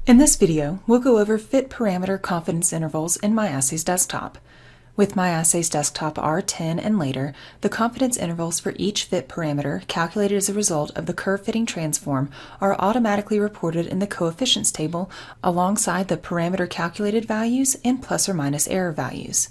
In this video, we'll go over fit parameter confidence intervals in MyAssays desktop. With MyAssays desktop R10 and later, the confidence intervals for each fit parameter calculated as a result of the curve fitting transform are automatically reported in the coefficients table alongside the parameter calculated values and plus or minus error values.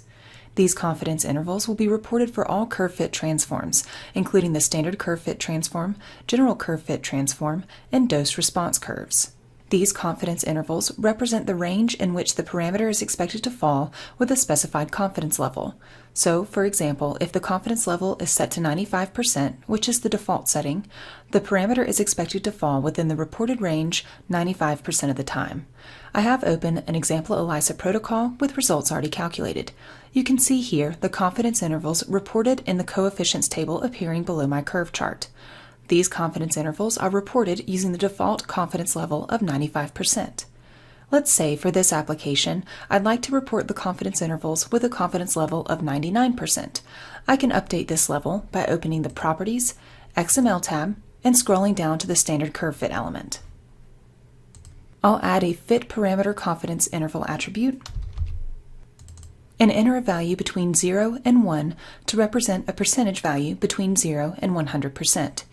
These confidence intervals will be reported for all curve fit transforms, including the standard curve fit transform, general curve fit transform, and dose response curves. These confidence intervals represent the range in which the parameter is expected to fall with a specified confidence level. So, for example, if the confidence level is set to 95%, which is the default setting, the parameter is expected to fall within the reported range 95% of the time. I have open an example ELISA protocol with results already calculated. You can see here the confidence intervals reported in the coefficients table appearing below my curve chart. These confidence intervals are reported using the default confidence level of 95%. Let's say for this application, I'd like to report the confidence intervals with a confidence level of 99%. I can update this level by opening the Properties, XML tab, and scrolling down to the standard curve fit element. I'll add a fit parameter confidence interval attribute and enter a value between 0 and 1 to represent a percentage value between 0 and 100%.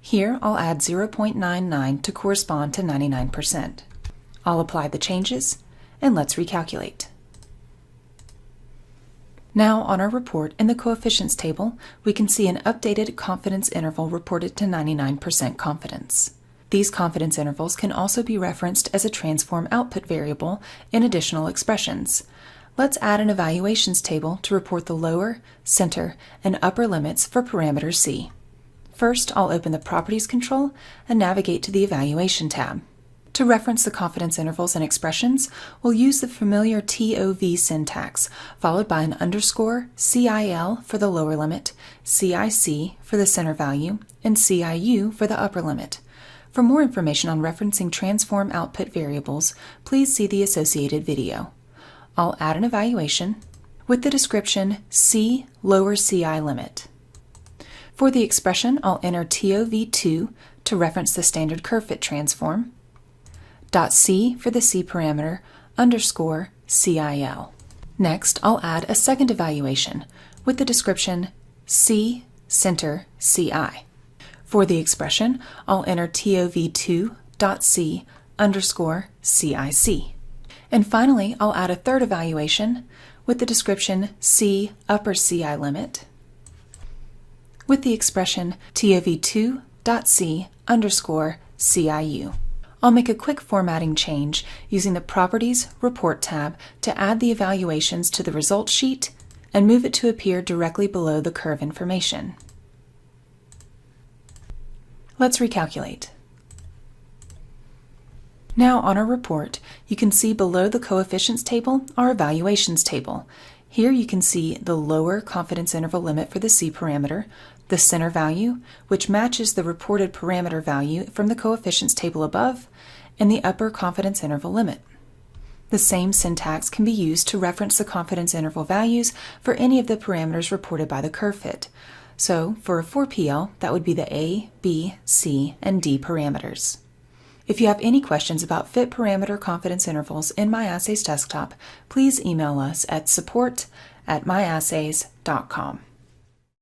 Here, I'll add 0.99 to correspond to 99%. I'll apply the changes, and let's recalculate. Now, on our report in the coefficients table, we can see an updated confidence interval reported to 99% confidence. These confidence intervals can also be referenced as a transform output variable in additional expressions. Let's add an evaluations table to report the lower, center, and upper limits for parameter C. First, I'll open the Properties control and navigate to the Evaluation tab. To reference the confidence intervals and expressions, we'll use the familiar TOV syntax, followed by an underscore CIL for the lower limit, CIC for the center value, and CIU for the upper limit. For more information on referencing transform output variables, please see the associated video. I'll add an evaluation with the description C lower CI limit. For the expression, I'll enter TOV2 to reference the standard curve fit transform, .C for the C parameter, underscore CIL. Next, I'll add a second evaluation with the description C center CI. For the expression, I'll enter TOV2.C underscore CIC. And finally, I'll add a third evaluation with the description C upper CI limit with the expression TOV2.C underscore CIU. I'll make a quick formatting change using the Properties Report tab to add the evaluations to the results sheet and move it to appear directly below the curve information. Let's recalculate. Now on our report, you can see below the coefficients table our evaluations table. Here you can see the lower confidence interval limit for the C parameter, the center value, which matches the reported parameter value from the coefficients table above, and the upper confidence interval limit. The same syntax can be used to reference the confidence interval values for any of the parameters reported by the curve fit. So for a 4PL, that would be the A, B, C, and D parameters. If you have any questions about fit parameter confidence intervals in MyAssays desktop, please email us at support@myassays.com.